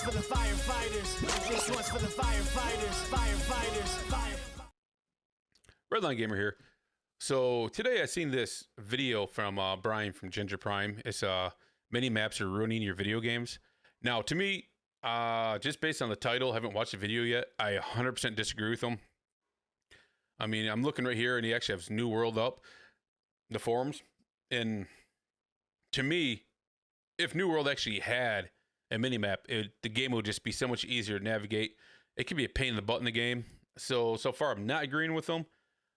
one's for the firefighters. This one's for the firefighters. Redline Gamer here. So today I seen this video from Brian from Ginger Prime. It's mini maps are ruining your video games. Now, to me, just based on the title, haven't watched the video yet. I 100% disagree with him. I mean, I'm looking right here, and he actually has New World up, the forums, and to me, if New World actually had a mini map, the game would just be so much easier to navigate. It can be a pain in the butt in the game. So far, I'm not agreeing with him.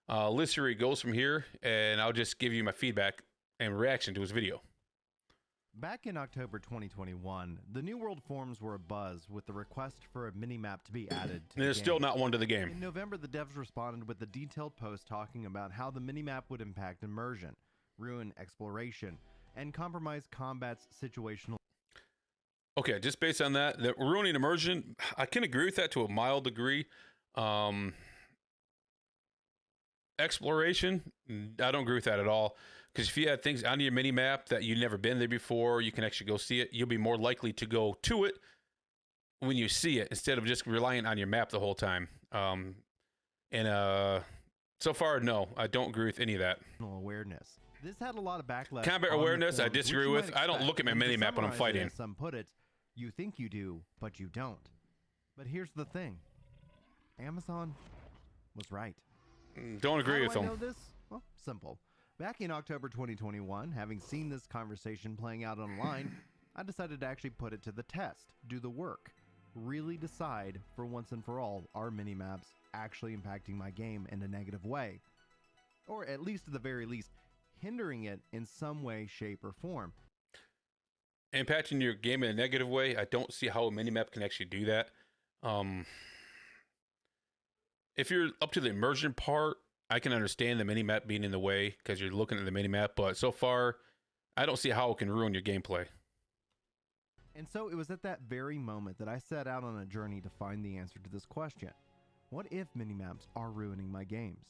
Let's see where he goes from here, and I'll just give you my feedback and reaction to his video. Back in October 2021, the New World forums were abuzz with the request for a mini-map to be added to And there's still not one to the game. In November, the devs responded with a detailed post talking about how the mini-map would impact immersion, ruin exploration, and compromise combat's situational. Okay, just based on that, the ruining immersion, I can agree with that to a mild degree. Exploration, I don't agree with that at all. Because if you had things on your mini map that you've never been there before, you can actually go see it. You'll be more likely to go to it when you see it instead of just relying on your map the whole time. So far, no, I don't agree with any of that. Awareness. This had a lot of backlash. Combat awareness, I disagree with. I don't look at my mini map when I'm fighting. Some put it, you think you do, but you don't. But here's the thing. Amazon was right. Don't agree with How do I them. know this? Well, simple. Back in October 2021, having seen this conversation playing out online, I decided to actually put it to the test, do the work, really decide for once and for all, are mini-maps actually impacting my game in a negative way? Or at least at the very least, hindering it in some way, shape, or form. Impacting your game in a negative way, I don't see how a minimap can actually do that. If you're up to the immersion part, I can understand the minimap being in the way because you're looking at the minimap, but so far, I don't see how it can ruin your gameplay. And so it was at that very moment that I set out on a journey to find the answer to this question. What if minimaps are ruining my games?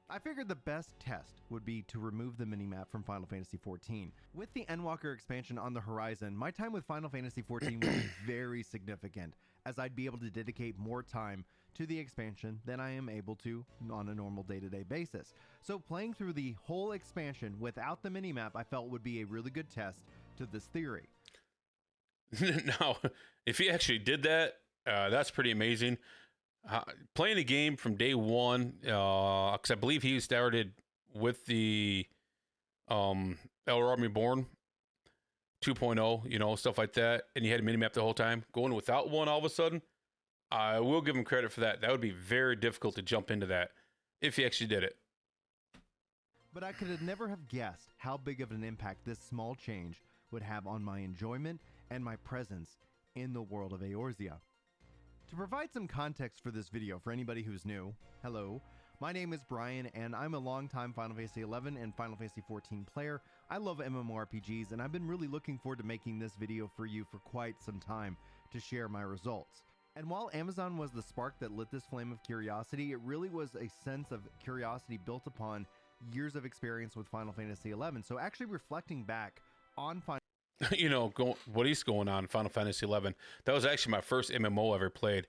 I figured the best test would be to remove the minimap from Final Fantasy XIV. With the Endwalker expansion on the horizon, my time with Final Fantasy XIV would be very significant, as I'd be able to dedicate more time to the expansion than I am able to on a normal day-to-day basis. So playing through the whole expansion without the minimap I felt would be a really good test to this theory. Now, if he actually did that, that's pretty amazing. Playing the game from day one, because I believe he started with the Elder Army Born 2.0, stuff like that, and he had a minimap the whole time. Going without one all of a sudden, I will give him credit for that. That would be very difficult to jump into that if he actually did it. But I could have never have guessed how big of an impact this small change would have on my enjoyment and my presence in the world of Eorzea. To provide some context for this video for anybody who's new, hello, my name is Brian and I'm a longtime Final Fantasy XI and Final Fantasy XIV player. I love MMORPGs and I've been really looking forward to making this video for you for quite some time to share my results. And while Amazon was the spark that lit this flame of curiosity, it really was a sense of curiosity built upon years of experience with Final Fantasy XI. So actually reflecting back on Final what is going on in Final Fantasy XI. That was actually my first MMO I ever played.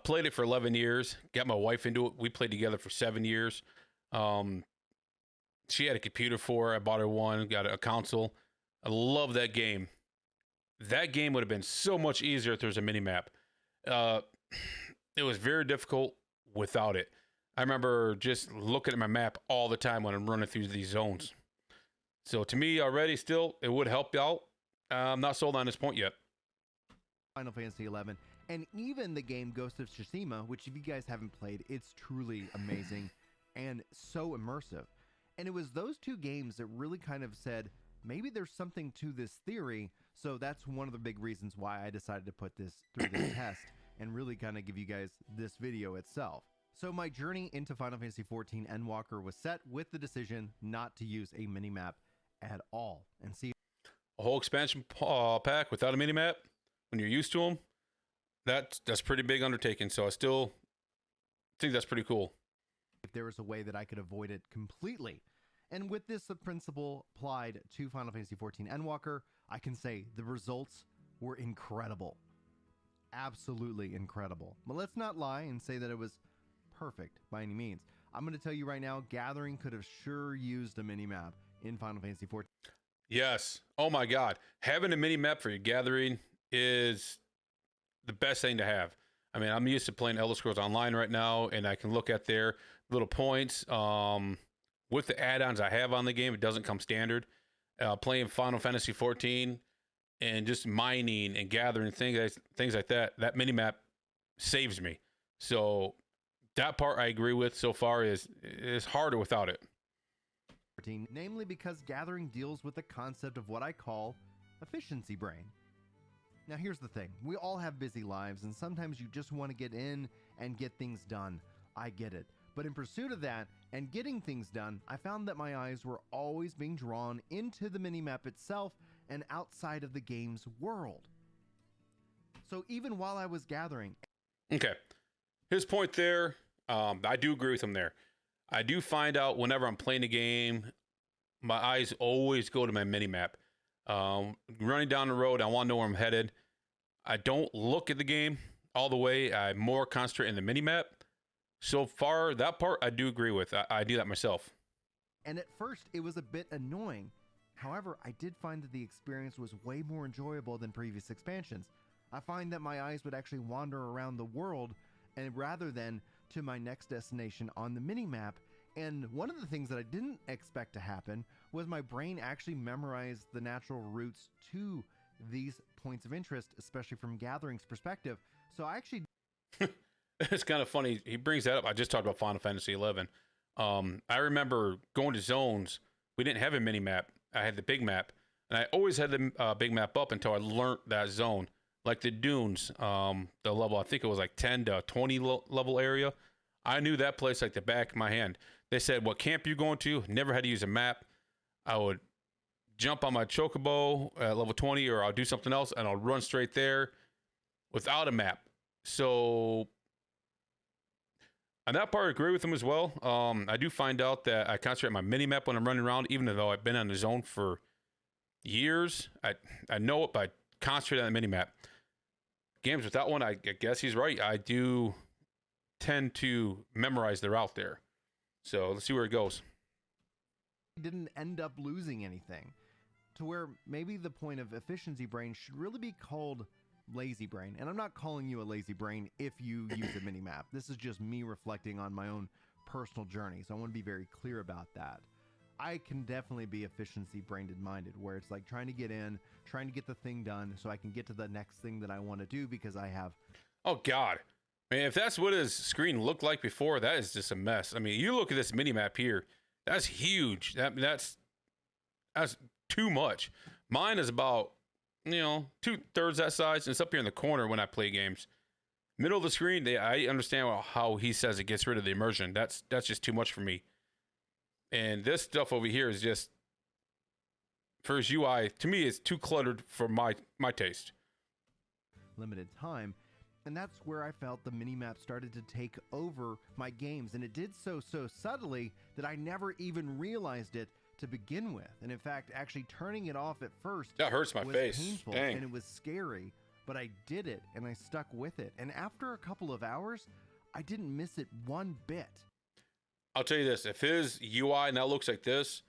Played it for 11 years. Got my wife into it. We played together for 7 years. She had a computer for it. I bought her one. Got a console. I love that game. That game would have been so much easier if there was a minimap. It was very difficult without it. I remember just looking at my map all the time when I'm running through these zones. So to me already still, it would help out. I'm not sold on this point yet. Final Fantasy XI, and even the game Ghost of Tsushima, which if you guys haven't played, it's truly amazing and so immersive. And it was those two games that really kind of said, maybe there's something to this theory, so that's one of the big reasons why I decided to put this through this test and really kind of give you guys this video itself. So my journey into Final Fantasy XIV Endwalker was set with the decision not to use a minimap at all, and see a whole expansion pack without a minimap when you're used to them, that's pretty big undertaking. So I still think that's pretty cool. If there was a way that I could avoid it completely. And with this principle applied to Final Fantasy XIV Endwalker, I can say the results were incredible. absolutely incredible. But let's not lie and say that it was perfect by any means. I'm going to tell you right now, Gathering could have sure used a mini-map in Final Fantasy XIV. Yes. Oh my God. Having a mini map for your gathering is the best thing to have. I mean, I'm used to playing Elder Scrolls Online right now, and I can look at their little points. With the add-ons I have on the game, it doesn't come standard. Playing Final Fantasy 14 and just mining and gathering things like that, that mini map saves me. So that part I agree with so far is harder without it. Namely because Gathering deals with the concept of what I call efficiency brain. Now here's the thing, we all have busy lives and sometimes you just want to get in and get things done. I get it. But in pursuit of that and getting things done, I found that my eyes were always being drawn into the minimap itself and outside of the game's world. So even while I was gathering... Okay. His point there, I do agree with him there. I do find out whenever I'm playing a game, my eyes always go to my minimap. Running down the road, I want to know where I'm headed. I don't look at the game all the way. I more concentrate in the minimap. So far, that part I do agree with. I do that myself. And at first, it was a bit annoying. However, I did find that the experience was way more enjoyable than previous expansions. I find that my eyes would actually wander around the world and rather than to my next destination on the minimap. And one of the things that I didn't expect to happen was my brain actually memorized the natural routes to these points of interest, especially from Gathering's perspective. So I actually... It's kind of funny. He brings that up. I just talked about Final Fantasy 11. I remember going to zones. We didn't have a mini map. I had the big map. And I always had the big map up until I learned that zone. Like the dunes, the level, I think it was like 10 to 20 level area. I knew that place like the back of my hand. They said, what camp you going to? Never had to use a map. I would jump on my chocobo at level 20 or I'll do something else and I'll run straight there without a map. So on that part, I agree with him as well. I do find out that I concentrate on my mini map when I'm running around, even though I've been on the zone for years. I know it, but I concentrate on the mini map. Games without one, I guess he's right. I do tend to memorize the route there. So let's see where it goes. Didn't end up losing anything to where maybe the point of efficiency brain should really be called lazy brain. And I'm not calling you a lazy brain if you use a mini map. This is just me reflecting on my own personal journey. So I want to be very clear about that. I can definitely be efficiency brained minded where it's like trying to get in, trying to get the thing done so I can get to the next thing that I want to do because I have... Oh God. Man, if that's what his screen looked like before, that is just a mess. I mean, you look at this mini map here. That's huge. That's too much. Mine is about, 2/3 that size, and it's up here in the corner when I play games. Middle of the screen, I understand how he says it gets rid of the immersion. That's just too much for me. And this stuff over here is just, for his UI, to me, it's too cluttered for my taste. Limited time. And that's where I felt the minimap started to take over my games. And it did so subtly that I never even realized it to begin with. And in fact, actually turning it off at first that hurts my was face. Painful. Dang. And it was scary. But I did it and I stuck with it. And after a couple of hours, I didn't miss it one bit. I'll tell you this, if his UI now looks like this,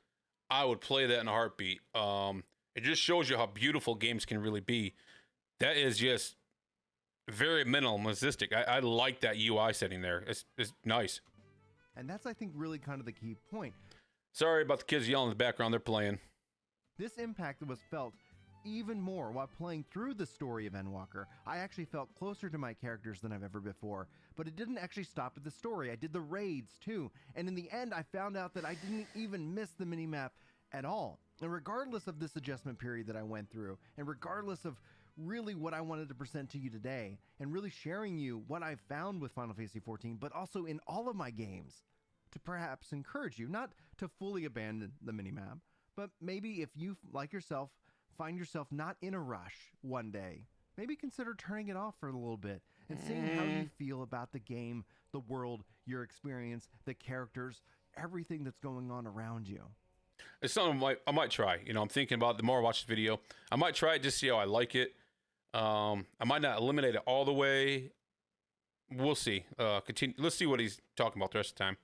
I would play that in a heartbeat. It just shows you how beautiful games can really be. That is just very minimalistic. I like that UI setting there. It's nice. And that's, I think, really kind of the key point. Sorry about the kids yelling in the background. They're playing. This impact was felt even more while playing through the story of Endwalker. I actually felt closer to my characters than I've ever before, but it didn't actually stop at the story. I did the raids too, and in the end I found out that I didn't even miss the minimap at all. And regardless of this adjustment period that I went through, and regardless of really what I wanted to present to you today, and really sharing you what I found with Final Fantasy XIV, but also in all of my games, to perhaps encourage you, not to fully abandon the minimap, but maybe if you, like yourself, find yourself not in a rush one day, maybe consider turning it off for a little bit and seeing how you feel about the game, the world, your experience, the characters, everything that's going on around you. It's something I might try. I'm thinking about it. The more I watch the video, I might try it just to see how I like it. I might not eliminate it all the way. We'll see. Continue. Let's see what he's talking about the rest of the time.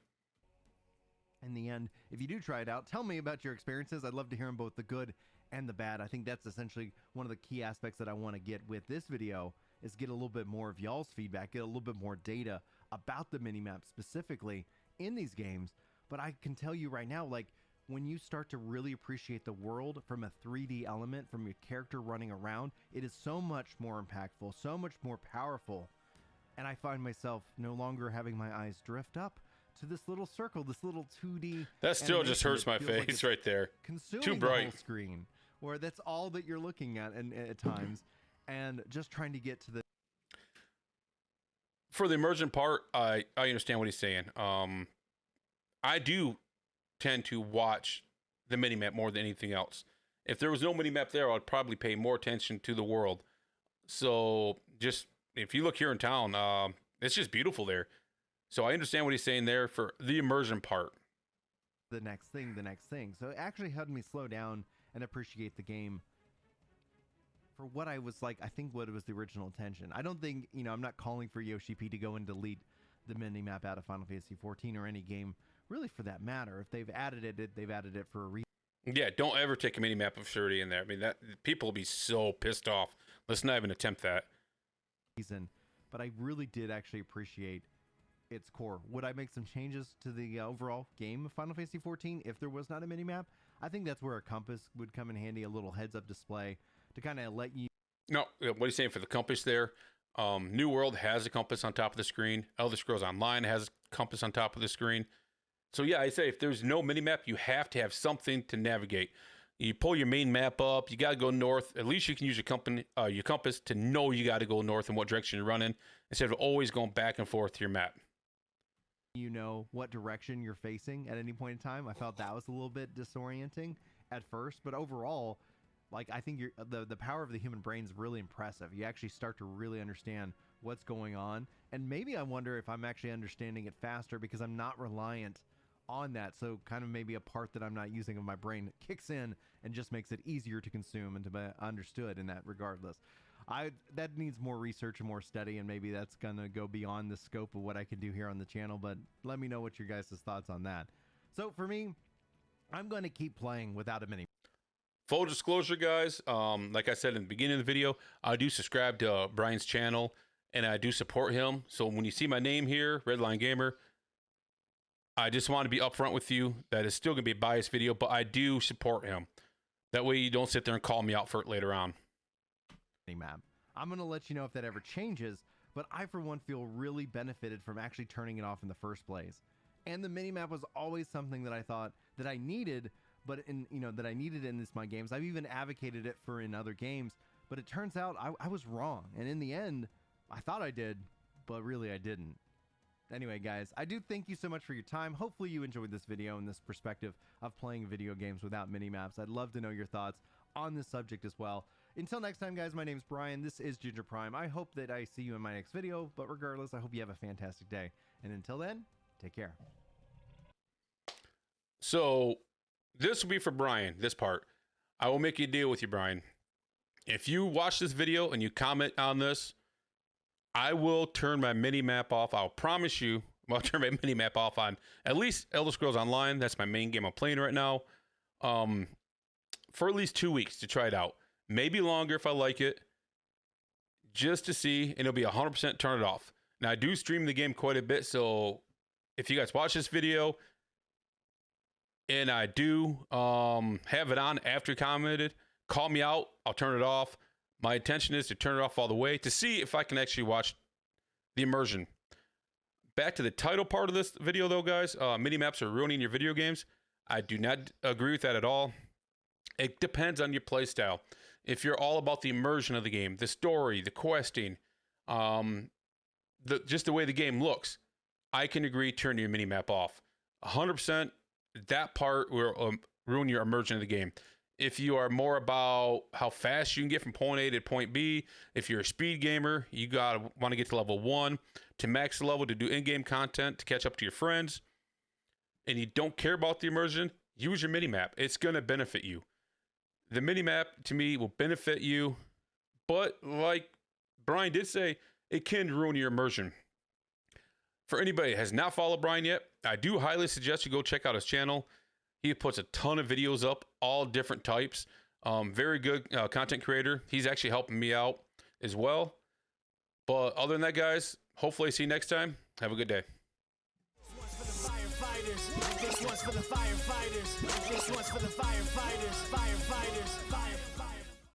In the end, if you do try it out, tell me about your experiences. I'd love to hear them, both the good and the bad. I think that's essentially one of the key aspects that I want to get with this video, is get a little bit more of y'all's feedback, get a little bit more data about the minimap specifically in these games. But I can tell you right now, like, when you start to really appreciate the world from a 3D element, from your character running around, it is so much more impactful, so much more powerful. And I find myself no longer having my eyes drift up to this little circle, this little 2D. That still just hurts my face like right there. Consuming Too bright. the whole screen, where that's all that you're looking at, and at times, and just trying to get to the. For the immersion part, I understand what he's saying. I do tend to watch the minimap more than anything else. If there was no minimap there, I'd probably pay more attention to the world. So just if you look here in town, it's just beautiful there. So I understand what he's saying there for the immersion part. The next thing. So it actually helped me slow down and appreciate the game for what I was like. I think what it was the original intention. I don't think, I'm not calling for Yoshi P to go and delete the minimap out of Final Fantasy 14 or any game, really, for that matter. If they've added it, they've added it for a reason. Yeah, don't ever take a minimap of surety in there. I mean, that people will be so pissed off. Let's not even attempt that. But I really did actually appreciate its core. Would I make some changes to the overall game of Final Fantasy 14 if there was not a minimap? I think that's where a compass would come in handy, a little heads-up display to kind of let you. No, what he's saying for the compass there, New World has a compass on top of the screen. Elder Scrolls Online has a compass on top of the screen. So yeah, I say if there's no minimap, you have to have something to navigate. You pull your main map up, you got to go north. At least you can use your compass to know you got to go north and what direction you're running, instead of always going back and forth to your map. You know what direction you're facing at any point in time. I felt that was a little bit disorienting at first, but overall, like, I think the power of the human brain is really impressive. You actually start to really understand what's going on, and maybe I wonder if I'm actually understanding it faster because I'm not reliant on that. So kind of maybe a part that I'm not using of my brain kicks in and just makes it easier to consume and to be understood in that regardless. That needs more research and more study, and maybe that's gonna go beyond the scope of what I can do here on the channel, but let me know what your guys' thoughts on that. So for me, I'm going to keep playing without a mini. Full disclosure, guys, like I said in the beginning of the video, I do subscribe to Brian's channel, and I do support him. So when you see my name here, Redline Gamer, I just want to be upfront with you that it's still going to be a biased video, but I do support him. That way you don't sit there and call me out for it later on. Map. I'm going to let you know if that ever changes, but I, for one, feel really benefited from actually turning it off in the first place. And the minimap was always something that I thought that I needed, but that I needed in my games. I've even advocated it for in other games, but it turns out I was wrong. And in the end, I thought I did, but really I didn't. Anyway, guys, I do thank you so much for your time. Hopefully you enjoyed this video and this perspective of playing video games without minimaps. I'd love to know your thoughts on this subject as well. Until next time, guys, my name's Brian. This is Ginger Prime. I hope that I see you in my next video, but regardless, I hope you have a fantastic day. And until then, take care. So this will be for Brian, this part. I will make a deal with you, Brian. If you watch this video and you comment on this, I will turn my mini-map off. I'll promise you I'll turn my mini-map off on at least Elder Scrolls Online. That's my main game I'm playing right now. For at least 2 weeks to try it out. Maybe longer if I like it. Just to see, and it'll be 100% turn it off. Now, I do stream the game quite a bit, so if you guys watch this video, and I do have it on after you commented, call me out. I'll turn it off. My intention is to turn it off all the way to see if I can actually watch the immersion. Back to the title part of this video, though, guys. Mini-maps are ruining your video games. I do not agree with that at all. It depends on your play style. If you're all about the immersion of the game, the story, the questing, just the way the game looks, I can agree turn your mini-map off. 100%, that part will ruin your immersion of the game. If you are more about how fast you can get from point A to point B, if you're a speed gamer, you want to get to level 1 to max the level to do in-game content to catch up to your friends, and you don't care about the immersion, use your mini-map. It's going to benefit you. The mini-map, to me, will benefit you but like Brian did say, it can ruin your immersion. For anybody that has not followed Brian yet, I do highly suggest you go check out his channel. He puts a ton of videos up, all different types. Very good content creator. He's actually helping me out as well. But other than that, guys, hopefully see you next time. Have a good day. This one's for the firefighters. This one's for the firefighters. Firefighters. Fire.